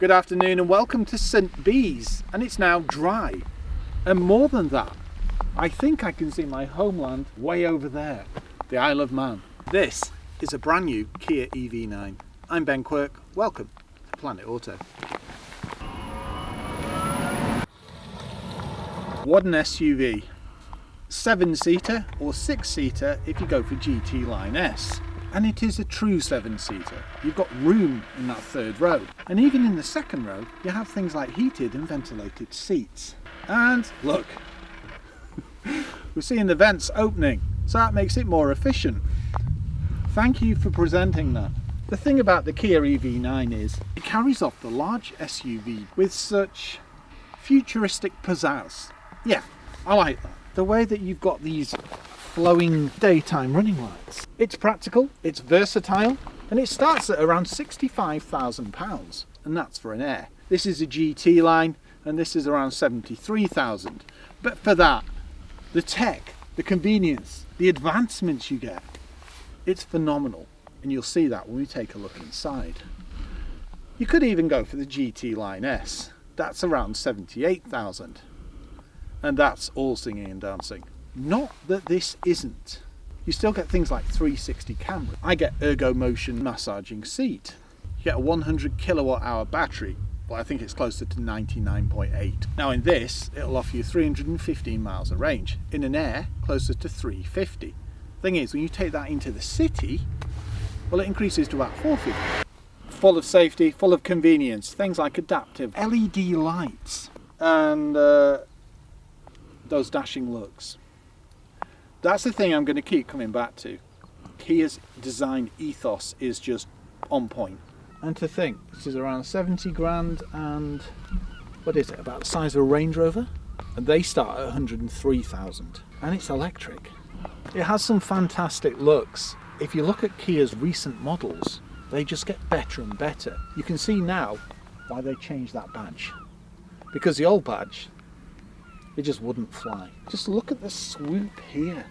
Good afternoon and welcome to St Bees, and it's now dry. And more than that, I think I can see my homeland way over there, the Isle of Man. This is a brand new Kia EV9. I'm Ben Quirk, welcome to Planet Auto. What an SUV. 7-seater or 6-seater if you go for GT Line S. And it is a true 7-seater. You've got room in that third row. And even in the second row, you have things like heated and ventilated seats. And look, we're seeing the vents opening, so that makes it more efficient. Thank you for presenting that. The thing about the Kia EV9 is it carries off the large SUV with such futuristic pizzazz. Yeah, I like that. The way that you've got these flowing daytime running lights. It's practical, it's versatile, and it starts at around £65,000, and that's for an Air. This is a GT line, and this is around 73,000. But for that, the tech, the convenience, the advancements you get, it's phenomenal, and you'll see that when we take a look inside. You could even go for the GT Line S. That's around 78,000. And that's all singing and dancing. Not that this isn't. You still get things like 360 camera. I get ergo motion massaging seat. You get a 100 kilowatt hour battery. Well, I think it's closer to 99.8. Now in this, it'll offer you 315 miles of range. In an Air, closer to 350. Thing is, when you take that into the city, well, it increases to about 450. Full of safety, full of convenience. Things like adaptive LED lights and those dashing looks. That's the thing I'm going to keep coming back to. Kia's design ethos is just on point. And to think, this is around 70 grand and what is it, about the size of a Range Rover? And they start at 103,000. And it's electric. It has some fantastic looks. If you look at Kia's recent models, they just get better and better. You can see now why they changed that badge. Because the old badge, it just wouldn't fly. Just look at the swoop here.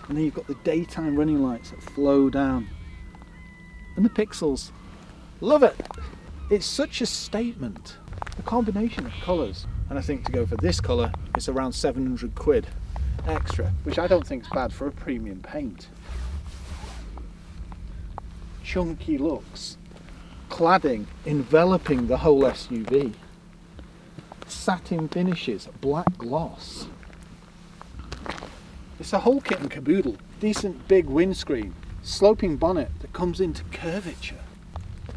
And then you've got the daytime running lights that flow down. And the pixels. Love it. It's such a statement. The combination of colours. And I think to go for this colour, it's around 700 quid extra, which I don't think is bad for a premium paint. Chunky looks. Cladding, enveloping the whole SUV. Satin finishes, black gloss. It's a whole kit and caboodle. Decent big windscreen, sloping bonnet that comes into curvature.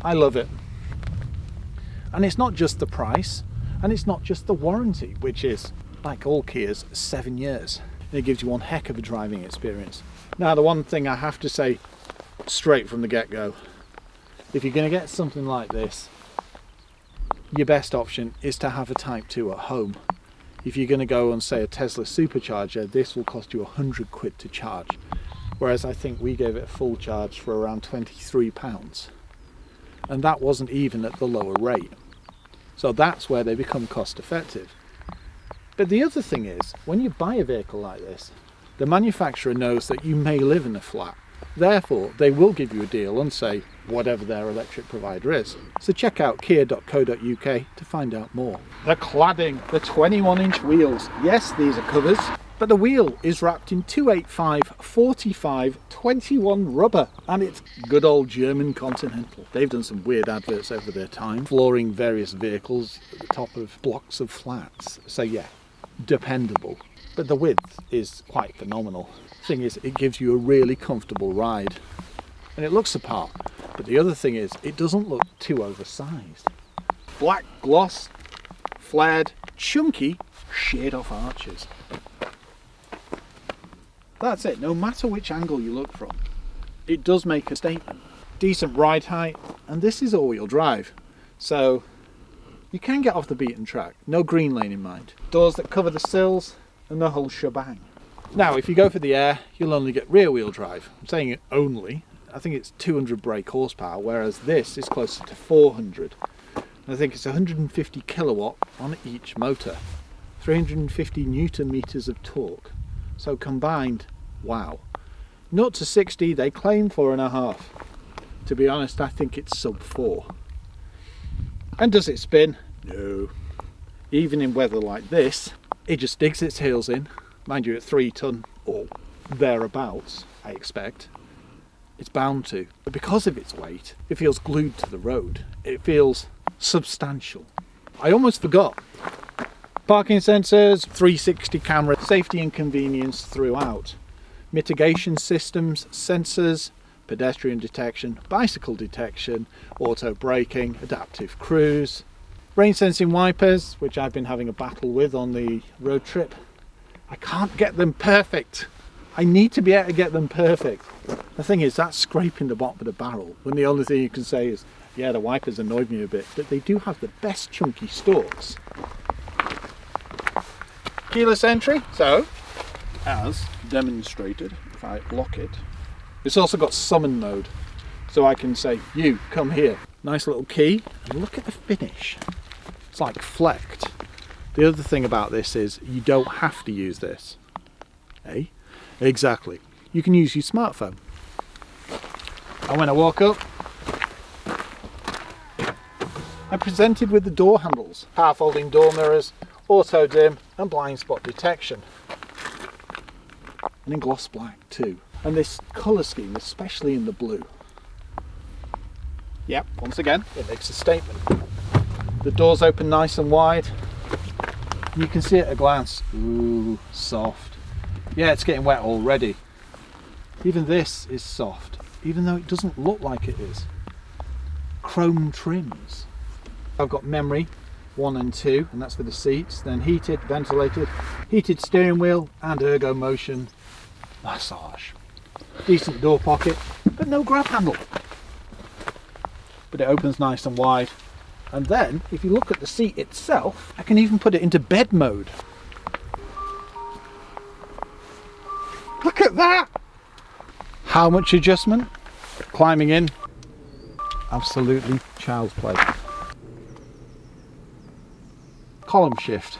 I love it. And it's not just the price, and it's not just the warranty, which is, like all Kias, 7 years. And it gives you one heck of a driving experience. Now, the one thing I have to say straight from the get-go, if you're going to get something like this, your best option is to have a Type 2 at home. If you're going to go on, say, a Tesla supercharger, this will cost you 100 quid to charge. Whereas I think we gave it a full charge for around £23. And that wasn't even at the lower rate. So that's where they become cost effective. But the other thing is, when you buy a vehicle like this, the manufacturer knows that you may live in a flat. Therefore, they will give you a deal on, say, whatever their electric provider is. So check out kia.co.uk to find out more. The cladding, the 21-inch wheels. Yes, these are covers, but the wheel is wrapped in 285, 45, 21 rubber, and it's good old German Continental. They've done some weird adverts over their time, flooring various vehicles at the top of blocks of flats. So yeah, dependable. But the width is quite phenomenal. Thing is, it gives you a really comfortable ride. And it looks the part. But the other thing is, it doesn't look too oversized. Black gloss, flared, chunky, sheared off arches. That's it. No matter which angle you look from, it does make a statement. Decent ride height, and this is all-wheel drive. So you can get off the beaten track. No green lane in mind. Doors that cover the sills and the whole shebang. Now, if you go for the Air, you'll only get rear-wheel drive. I'm saying it only. I think it's 200 brake horsepower, whereas this is closer to 400. And I think it's 150 kilowatt on each motor. 350 newton meters of torque. So combined, wow. 0 to 60, they claim 4.5. To be honest, I think it's sub 4. And does it spin? No. Even in weather like this, it just digs its heels in. Mind you, at 3 ton or thereabouts, I expect, it's bound to. But because of its weight, it feels glued to the road. It feels substantial. I almost forgot. Parking sensors, 360 camera, safety and convenience throughout. Mitigation systems, sensors, pedestrian detection, bicycle detection, auto braking, adaptive cruise, rain sensing wipers, which I've been having a battle with on the road trip. I can't get them perfect. I need to be able to get them perfect. The thing is, that's scraping the bottom of the barrel when the only thing you can say is, yeah, the wipers annoyed me a bit, but they do have the best chunky stalks. Keyless entry, so as demonstrated, if I lock it, it's also got summon mode, so I can say, you come here. Nice little key, and look at the finish. It's like flecked. The other thing about this is you don't have to use this. Eh? Exactly. You can use your smartphone. And when I walk up, I'm presented with the door handles, power folding door mirrors, auto dim and blind spot detection. And in gloss black too. And this colour scheme, especially in the blue. Yep, once again, it makes a statement. The doors open nice and wide. You can see at a glance. Ooh, soft. Yeah, it's getting wet already. Even this is soft, even though it doesn't look like it is. Chrome trims. I've got memory 1 and 2, and that's for the seats. Then heated, ventilated, heated steering wheel and ergo motion massage. Decent door pocket, but no grab handle. But it opens nice and wide. And then, if you look at the seat itself, I can even put it into bed mode. Look at that! How much adjustment? Climbing in, absolutely child's play. Column shift.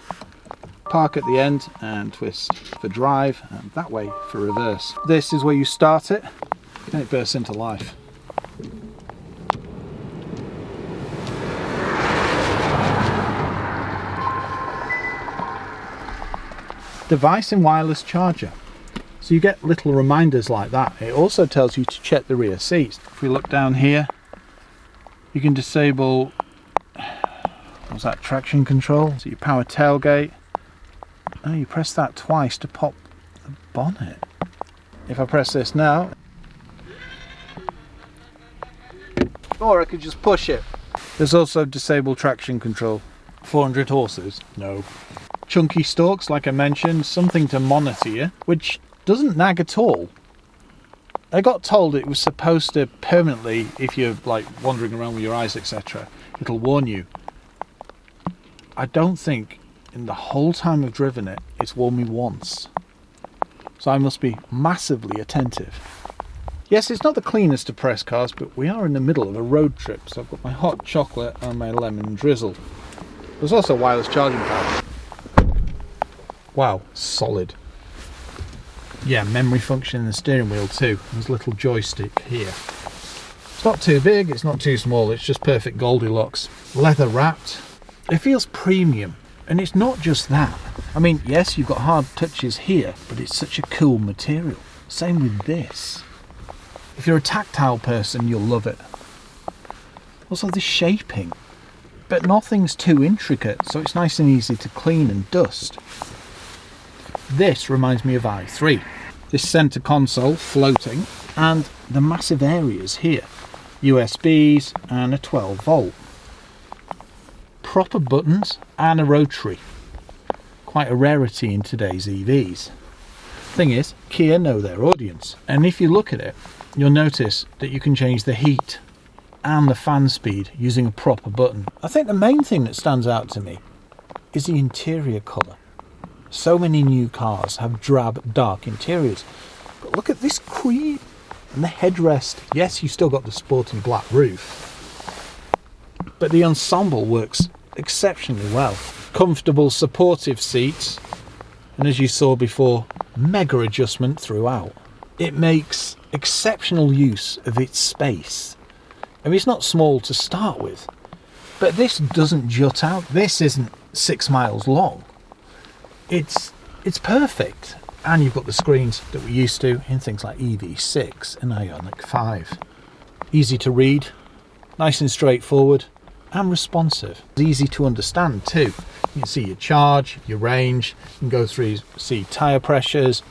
Park at the end and twist for drive, and that way for reverse. This is where you start it, and it bursts into life. Device and wireless charger. So you get little reminders like that. It also tells you to check the rear seats. If we look down here, you can disable, what's that, traction control? So your power tailgate. Oh, you press that twice to pop the bonnet. If I press this now, or I could just push it. There's also disable traction control. 400 horses? No. Chunky stalks, like I mentioned, something to monitor you, which doesn't nag at all. I got told it was supposed to permanently, if you're like wandering around with your eyes, etc., it'll warn you. I don't think in the whole time I've driven it, it's warned me once. So I must be massively attentive. Yes, it's not the cleanest of press cars, but we are in the middle of a road trip, so I've got my hot chocolate and my lemon drizzle. There's also wireless charging power. Wow, solid. Yeah, memory function in the steering wheel too. There's a little joystick here. It's not too big, it's not too small, it's just perfect Goldilocks. Leather wrapped. It feels premium. And it's not just that. I mean, yes, you've got hard touches here, but it's such a cool material. Same with this. If you're a tactile person, you'll love it. Also the shaping. But nothing's too intricate, so it's nice and easy to clean and dust. This reminds me of i3. This centre console floating, and the massive areas here. USBs and a 12 volt. Proper buttons and a rotary. Quite a rarity in today's EVs. Thing is, Kia know their audience, and if you look at it, you'll notice that you can change the heat and the fan speed using a proper button. I think the main thing that stands out to me is the interior colour. So many new cars have drab, dark interiors, but look at this cream and the headrest. Yes, you've still got the sporty black roof, but the ensemble works exceptionally well. Comfortable, supportive seats, and as you saw before, mega adjustment throughout. It makes exceptional use of its space. I mean, it's not small to start with, But this doesn't jut out. This isn't 6 miles long. It's perfect. And you've got the screens that we're used to in things like EV6 and Ioniq 5. Easy to read, nice and straightforward, and responsive. It's easy to understand too. You can see your charge, your range, you can go through, see tyre pressures,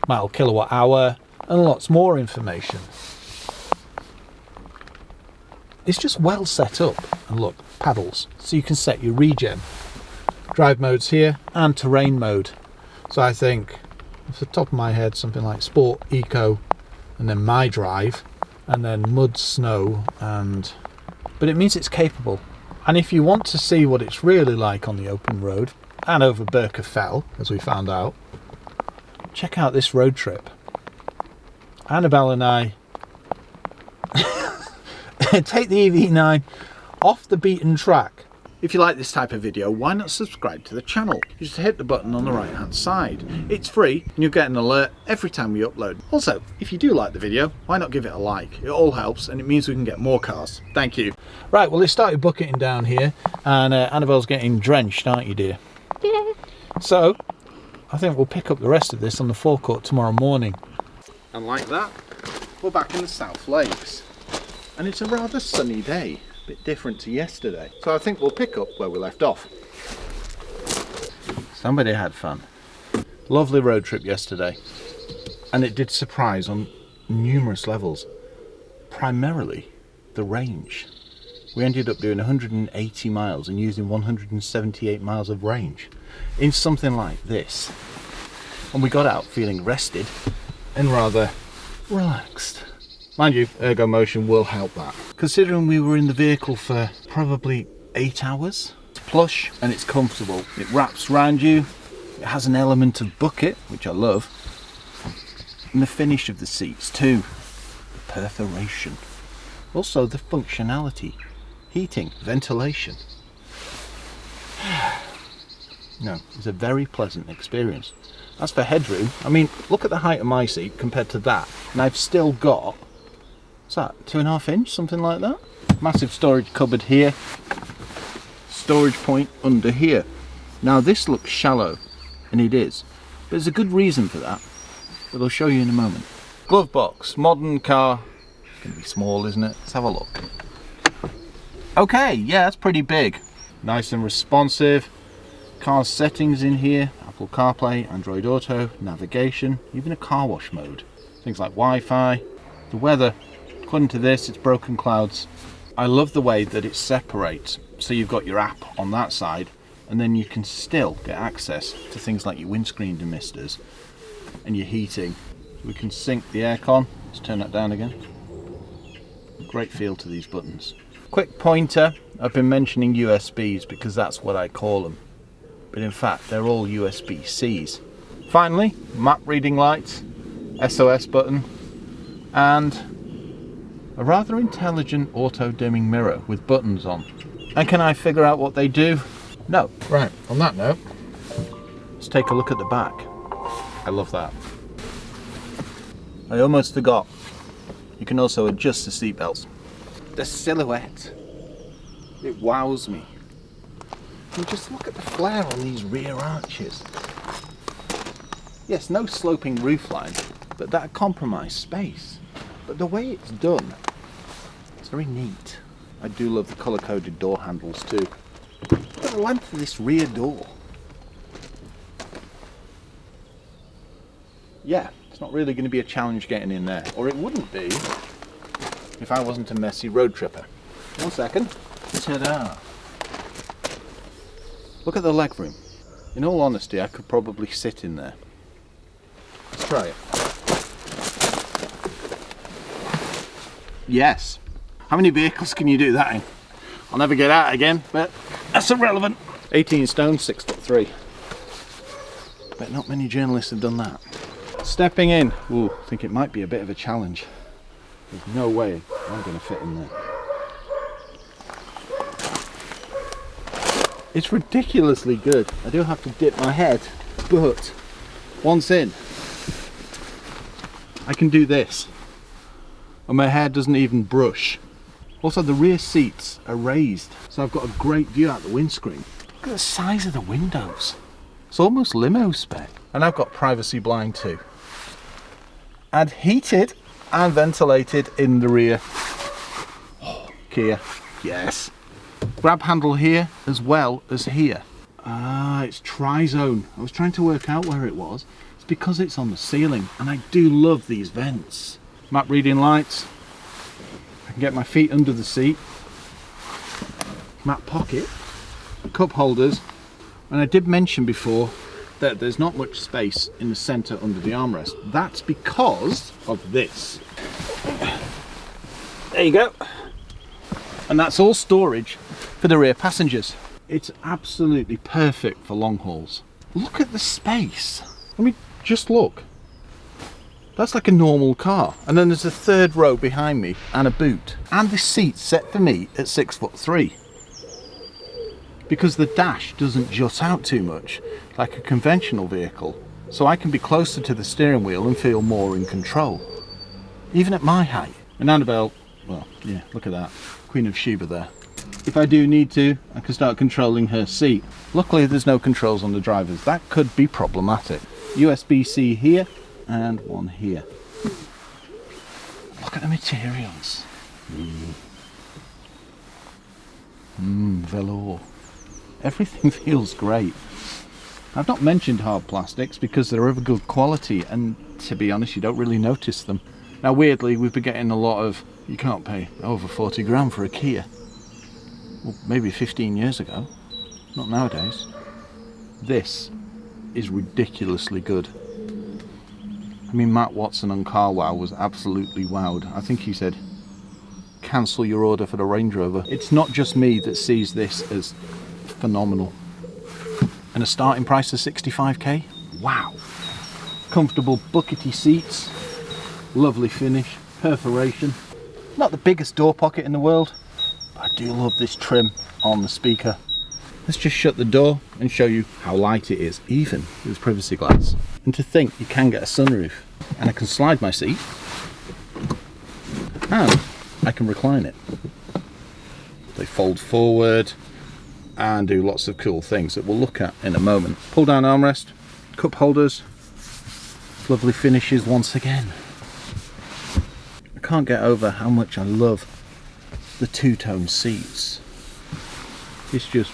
mile kilowatt hour, and lots more information. It's just well set up. And look, paddles, so you can set your regen. Drive modes here and terrain mode. So I think, off the top of my head, something like Sport, Eco, and then My Drive, and then Mud, Snow, and... But it means it's capable. And if you want to see what it's really like on the open road, and over Birka Fell, as we found out, check out this road trip. Annabelle and I take the EV9 off the beaten track. If you like this type of video, why not subscribe to the channel? You just hit the button on the right hand side. It's free and you'll get an alert every time we upload. Also, if you do like the video, why not give it a like? It all helps and it means we can get more cars. Thank you. Right, well, it started bucketing down here and Annabelle's getting drenched, aren't you, dear? Yeah. So, I think we'll pick up the rest of this on the forecourt tomorrow morning. And like that, we're back in the South Lakes. And it's a rather sunny day. Bit different to yesterday, so I think we'll pick up where we left off. Somebody had fun. Lovely road trip yesterday, and it did surprise on numerous levels. Primarily the range. We ended up doing 180 miles and using 178 miles of range in something like this, and we got out feeling rested and rather relaxed. Mind you, ergo motion will help that. Considering we were in the vehicle for probably 8 hours, it's plush and it's comfortable. It wraps around you, it has an element of bucket, which I love, and the finish of the seats too, the perforation. Also the functionality, heating, ventilation. No, it's a very pleasant experience. As for headroom, I mean, look at the height of my seat compared to that, and I've still got, what's that, 2.5 inch, something like that? Massive storage cupboard here, storage point under here. Now this looks shallow, and it is, but there's a good reason for that, that I'll show you in a moment. Glove box, modern car, it's going to be small, isn't it? Let's have a look. Okay, yeah, that's pretty big. Nice and responsive. Car settings in here, Apple CarPlay, Android Auto, navigation, even a car wash mode. Things like Wi-Fi, the weather. According to this, it's broken clouds. I love the way that it separates. So you've got your app on that side, and then you can still get access to things like your windscreen demisters and your heating. We can sync the aircon. Let's turn that down again. Great feel to these buttons. Quick pointer. I've been mentioning USBs because that's what I call them. But in fact, they're all USB-Cs. Finally, map reading lights, SOS button, and a rather intelligent auto-dimming mirror with buttons on. And can I figure out what they do? No. Right, on that note, let's take a look at the back. I love that. I almost forgot. You can also adjust the seatbelts. The silhouette, it wows me. And just look at the flare on these rear arches. Yes, no sloping roofline, but that compromised space. But the way it's done, it's very neat. I do love the colour-coded door handles too. Look at the length of this rear door. Yeah, it's not really going to be a challenge getting in there, or it wouldn't be if I wasn't a messy road tripper. 1 second. Ta-da! Look at the legroom. In all honesty, I could probably sit in there. Let's try it. Yes. How many vehicles can you do that in? I'll never get out again, but that's irrelevant. 18 stone, 6'3". Bet not many journalists have done that. Stepping in. Ooh, I think it might be a bit of a challenge. There's no way I'm going to fit in there. It's ridiculously good. I do have to dip my head, but once in, I can do this. And my hair doesn't even brush. Also, the rear seats are raised, so I've got a great view out the windscreen. Look at the size of the windows. It's almost limo spec. And I've got privacy blind too. And heated and ventilated in the rear. Oh, Kia, yes. Grab handle here as well as here. Ah, it's tri-zone. I was trying to work out where it was. It's because it's on the ceiling, and I do love these vents. Map reading lights. I can get my feet under the seat. Map pocket. Cup holders. And I did mention before that there's not much space in the centre under the armrest. That's because of this. There you go. And that's all storage for the rear passengers. It's absolutely perfect for long hauls. Look at the space. I mean, just look. That's like a normal car. And then there's a third row behind me and a boot. And the seat's set for me at 6'3". Because the dash doesn't jut out too much like a conventional vehicle. So I can be closer to the steering wheel and feel more in control. Even at my height. And Annabelle, well, yeah, look at that. Queen of Sheba there. If I do need to, I can start controlling her seat. Luckily there's no controls on the drivers. That could be problematic. USB-C here and one here. Look at the materials. Velour. Everything feels great. I've not mentioned hard plastics because they're of a good quality, and to be honest, you don't really notice them. Now weirdly, we've been getting a lot of, you can't pay over 40 grand for a Kia. Well, maybe 15 years ago, not nowadays. This is ridiculously good. I mean, Matt Watson on CarWow was absolutely wowed. I think he said, cancel your order for the Range Rover. It's not just me that sees this as phenomenal. And a starting price of 65k? Wow. Comfortable buckety seats, lovely finish, perforation. Not the biggest door pocket in the world, but I do love this trim on the speaker. Let's just shut the door and show you how light it is, even with privacy glass. And to think you can get a sunroof, and I can slide my seat, and I can recline it. They fold forward and do lots of cool things that we'll look at in a moment. Pull down armrest, cup holders, lovely finishes once again. I can't get over how much I love the two-tone seats. It's just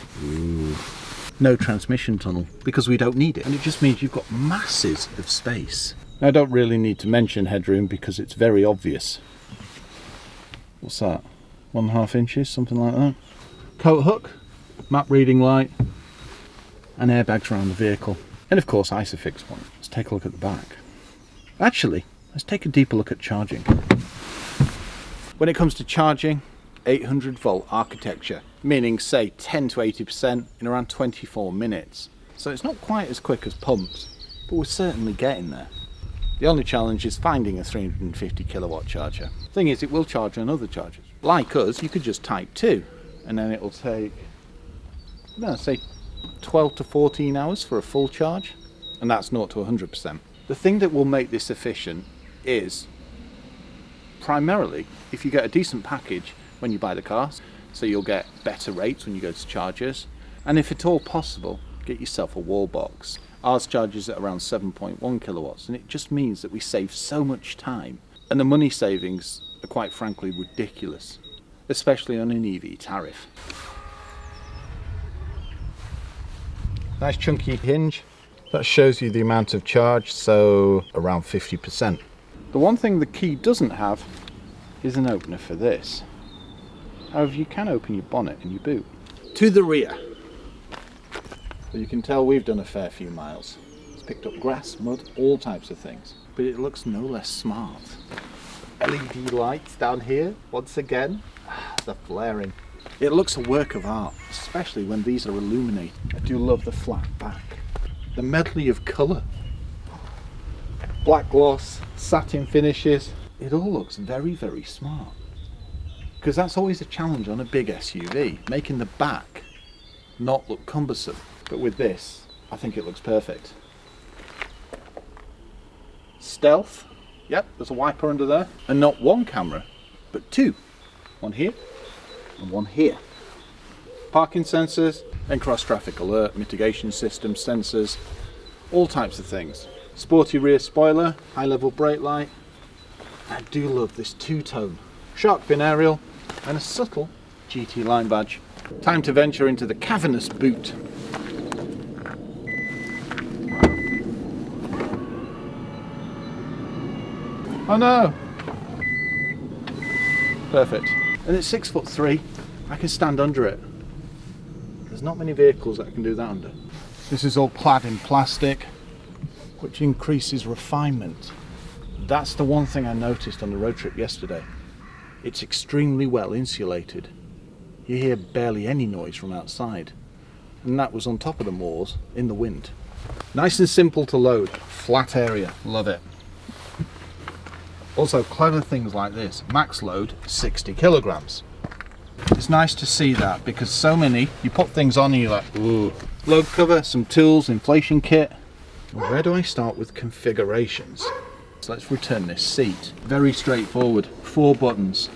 no transmission tunnel because we don't need it, and it just means you've got masses of space. Now, I don't really need to mention headroom because it's very obvious. What's that? 1.5 inches, something like that. Coat hook, map reading light, and airbags around the vehicle, and of course Isofix one. Let's take a look at the back. Actually, let's take a deeper look at charging. When it comes to charging, 800 volt architecture, meaning say 10 to 80% in around 24 minutes. So it's not quite as quick as pumps, but we're certainly getting there. The only challenge is finding a 350 kilowatt charger. Thing is, it will charge on other chargers. Like us, you could just type 2, and then it'll take, say 12 to 14 hours for a full charge, and that's 0 to 100%. The thing that will make this efficient is primarily if you get a decent package when you buy the car, so you'll get better rates when you go to chargers, and if at all possible, get yourself a wall box. Ours charges at around 7.1 kilowatts, and it just means that we save so much time, and the money savings are quite frankly ridiculous, especially on an EV tariff. Nice chunky hinge. That shows you the amount of charge, so around 50%. The one thing the key doesn't have is an opener for this. However, you can open your bonnet and your boot. To the rear. So you can tell we've done a fair few miles. It's picked up grass, mud, all types of things. But it looks no less smart. LED lights down here, once again. The flaring. It looks a work of art, especially when these are illuminated. I do love the flat back. The medley of colour. Black gloss, satin finishes. It all looks very, very smart. Because that's always a challenge on a big SUV, making the back not look cumbersome. But with this, I think it looks perfect. Stealth. Yep, there's a wiper under there. And not one camera, but two. One here and one here. Parking sensors and cross traffic alert, mitigation system sensors, all types of things. Sporty rear spoiler, high level brake light. I do love this two-tone shark fin aerial and a subtle GT line badge. Time to venture into the cavernous boot. Oh no! Perfect. And it's 6'3", I can stand under it. There's not many vehicles that I can do that under. This is all clad in plastic, which increases refinement. That's the one thing I noticed on the road trip yesterday. It's extremely well insulated. You hear barely any noise from outside. And that was on top of the moors in the wind. Nice and simple to load. Flat area, love it. Also clever things like this. Max load 60 kilograms. It's nice to see that because so many, you put things on and you're like, ooh. Load cover, some tools, inflation kit. Where do I start with configurations? So let's return this seat. Very straightforward, 4 buttons.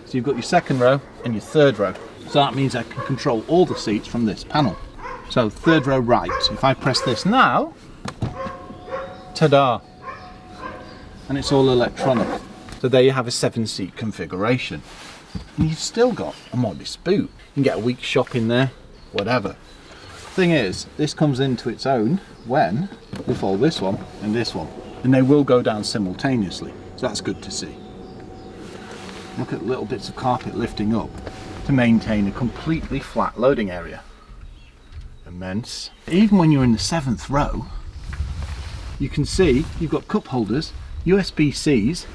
So you've got your second row and your third row. So that means I can control all the seats from this panel. So third row right, if I press this now, ta-da! And it's all electronic. So there you have a 7-seat configuration. And you've still got a modest boot. You can get a week's shop in there, whatever. Thing is, this comes into its own when we fold this one and this one. And they will go down simultaneously. So that's good to see. Look at little bits of carpet lifting up to maintain a completely flat loading area. Immense. Even when you're in the 7th row, you can see you've got cup holders, USB-Cs,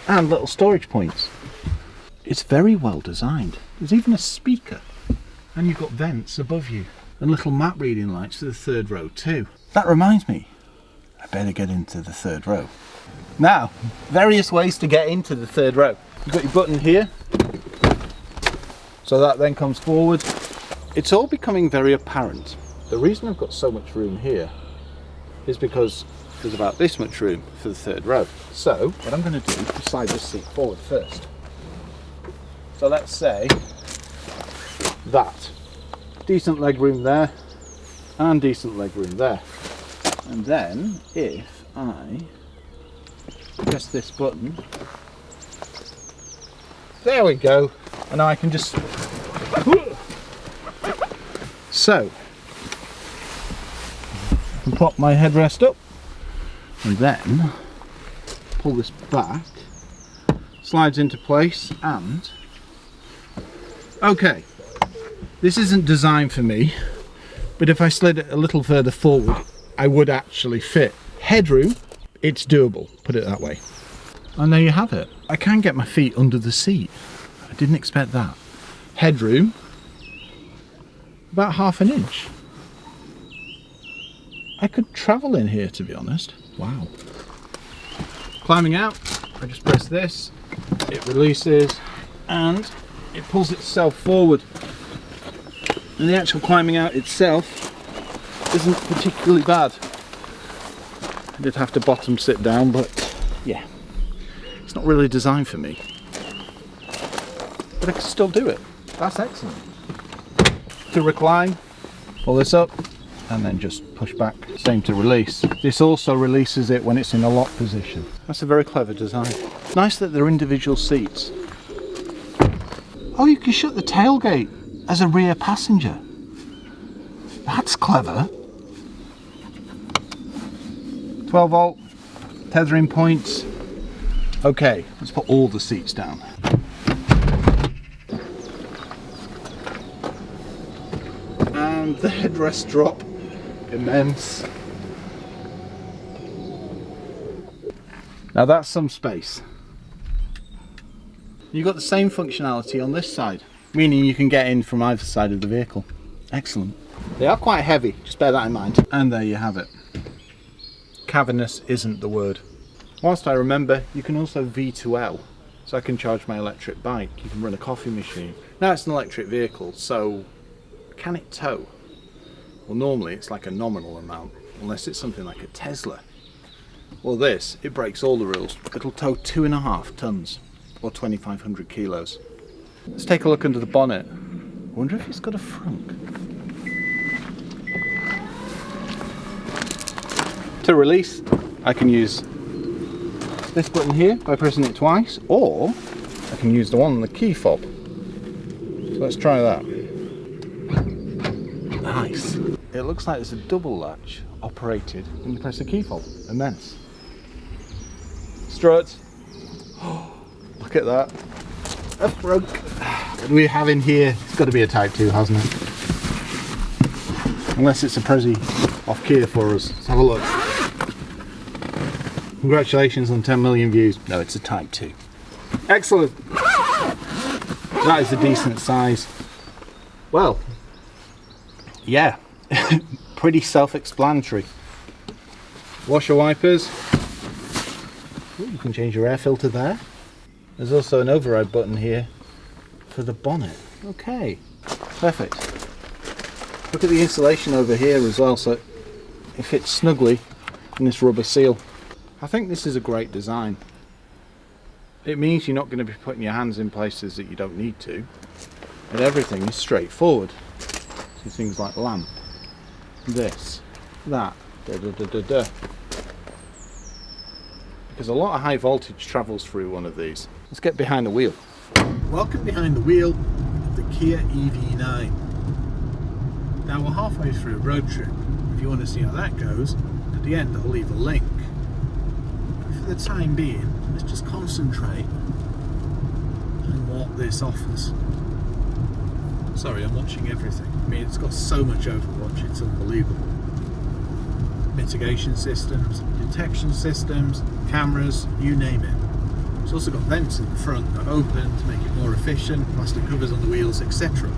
and little storage points. It's very well designed. There's even a speaker, and you've got vents above you, and little map reading lights for the 3rd row too. That reminds me, I better get into the 3rd row. Now, various ways to get into the 3rd row. You've got your button here, so that then comes forward. It's all becoming very apparent. The reason I've got so much room here is because there's about this much room for the 3rd row. So what I'm going to do is slide this seat forward first. So let's say that. Decent leg room there and decent leg room there. And then if I press this button, there we go, and now I can just so I can pop my headrest up and then pull this back, slides into place, and okay, this isn't designed for me, but if I slid it a little further forward I would actually fit. Headroom, it's doable, put it that way. And there you have it. I can get my feet under the seat. I didn't expect that. Headroom, about ½ an inch. I could travel in here, to be honest. Wow. Climbing out, I just press this, it releases, and it pulls itself forward. And the actual climbing out itself isn't particularly bad. I did have to bottom sit down, but yeah. It's not really designed for me, but I can still do it. That's excellent. To recline, pull this up and then just push back. Same to release. This also releases it when it's in a lock position. That's a very clever design. Nice that they're individual seats. Oh, you can shut the tailgate as a rear passenger. That's clever. 12 volt, tethering points. Okay, let's put all the seats down. And the headrest drop, immense. Now that's some space. You've got the same functionality on this side, meaning you can get in from either side of the vehicle. Excellent. They are quite heavy, just bear that in mind. And there you have it. Cavernous isn't the word. Whilst I remember, you can also V2L, so I can charge my electric bike. You can run a coffee machine. Now it's an electric vehicle, so can it tow? Well, normally it's like a nominal amount, unless it's something like a Tesla. Well, this, it breaks all the rules. It'll tow 2.5 tons, or 2,500 kilos. Let's take a look under the bonnet. I wonder if it's got a frunk. To release, I can use this button here by pressing it twice, or I can use the one on the key fob. So let's try that. Nice. It looks like it's a double latch operated when you press the key fob. Immense. Strut. Oh, look at that. A frunk. What do we have in here? It's got to be a Type 2, hasn't it? Unless it's a Prezi off Kia for us. Let's have a look. Congratulations on 10 million views. No, it's a Type 2. Excellent. That is a decent size. Well, yeah, pretty self-explanatory. Washer wipers. Ooh, you can change your air filter there. There's also an override button here for the bonnet. Okay, perfect. Look at the insulation over here as well, so it fits snugly in this rubber seal. I think this is a great design. It means you're not going to be putting your hands in places that you don't need to, and everything is straightforward. So things like lamp, this, that, da-da-da-da-da. Because a lot of high voltage travels through one of these. Let's get behind the wheel. Welcome behind the wheel of the Kia EV9. Now we're halfway through a road trip. If you want to see how that goes, at the end I'll leave a link. For the time being, let's just concentrate on what this offers. Sorry, I'm watching everything. I mean, it's got so much Overwatch, it's unbelievable. Mitigation systems, detection systems, cameras, you name it. It's also got vents in the front that open to make it more efficient, plastic covers on the wheels, etc.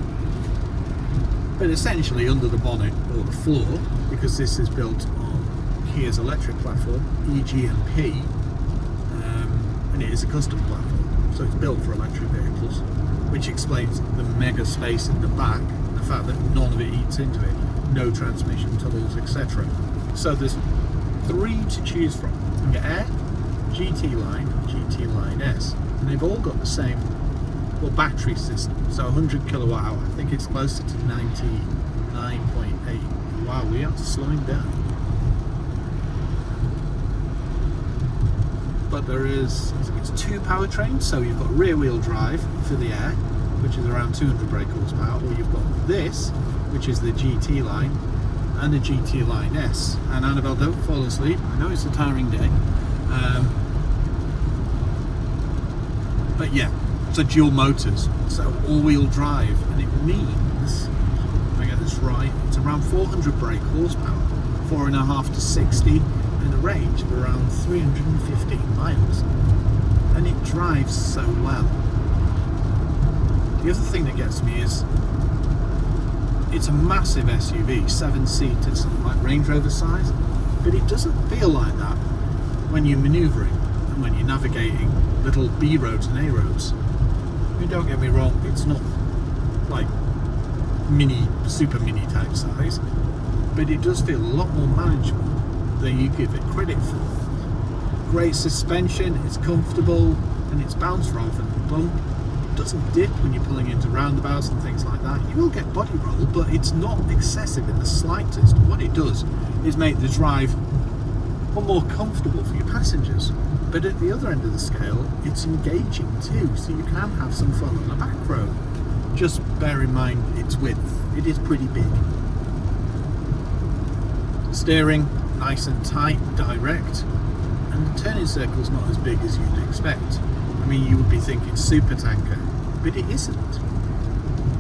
But essentially under the bonnet or the floor, because this is built on Kia's electric platform, EGMP, and it is a custom platform, so it's built for electric vehicles, which explains the mega space in the back, the fact that none of it eats into it, no transmission tunnels, etc. So there's 3 to choose from. You get Air, GT Line, GT Line S, and they've all got the same battery system, so 100 kilowatt hour. I think it's closer to 99.8. Wow, we are slowing down. But there is, I think it's 2 powertrains, so you've got rear wheel drive for the Air, which is around 200 brake horsepower, or you've got this, which is the GT Line, and the GT Line S. And Annabelle, don't fall asleep, I know it's a tiring day. But yeah, so dual motors, so all-wheel drive, and it means, if I get this right, it's around 400 brake horsepower, 4.5 to 60, and a range of around 315 miles, and it drives so well. The other thing that gets me is it's a massive SUV, 7-seater, something like Range Rover size, but it doesn't feel like that when you're manoeuvring and when you're navigating little B roads and A roads. I mean, don't get me wrong, it's not like mini, super mini type size, but it does feel a lot more manageable than you give it credit for. Great suspension, it's comfortable, and it's bounce rather than bump. It doesn't dip when you're pulling into roundabouts and things like that. You will get body roll, but it's not excessive in the slightest. What it does is make the drive more comfortable for your passengers. But at the other end of the scale, it's engaging too, so you can have some fun on the back row. Just bear in mind its width, it is pretty big. Steering, nice and tight, direct, and the turning circle's not as big as you'd expect. I mean, you would be thinking super tanker, but it isn't.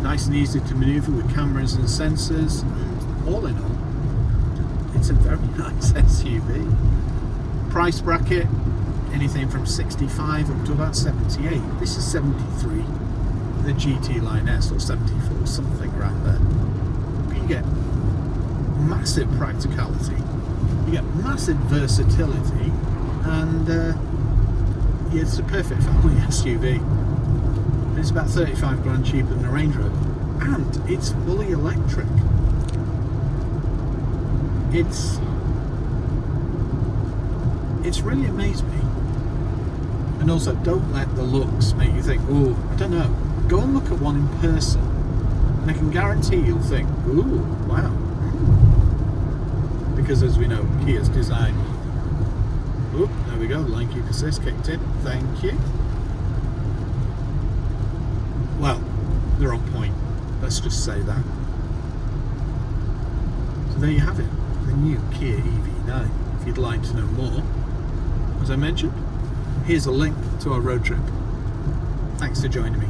Nice and easy to manoeuvre with cameras and sensors, and all in all, it's a very nice SUV. Price bracket, anything from 65 up to about 78. This is 73, the GT Line S, or 74, something around there. But you get massive practicality, you get massive versatility, and yeah, it's a perfect family SUV. It's about 35 grand cheaper than a Range Rover, and it's fully electric. It's really amazed me. And also, don't let the looks make you think, oh, I don't know, Go and look at one in person, and I can guarantee you'll think, ooh, wow. Because as we know, Kia's design. Oh, there we go, line keep assist kicked in, thank you. Well, they're on point, let's just say that. So there you have it, the new Kia EV9. If you'd like to know more, as I mentioned, here's a link to our road trip. Thanks for joining me.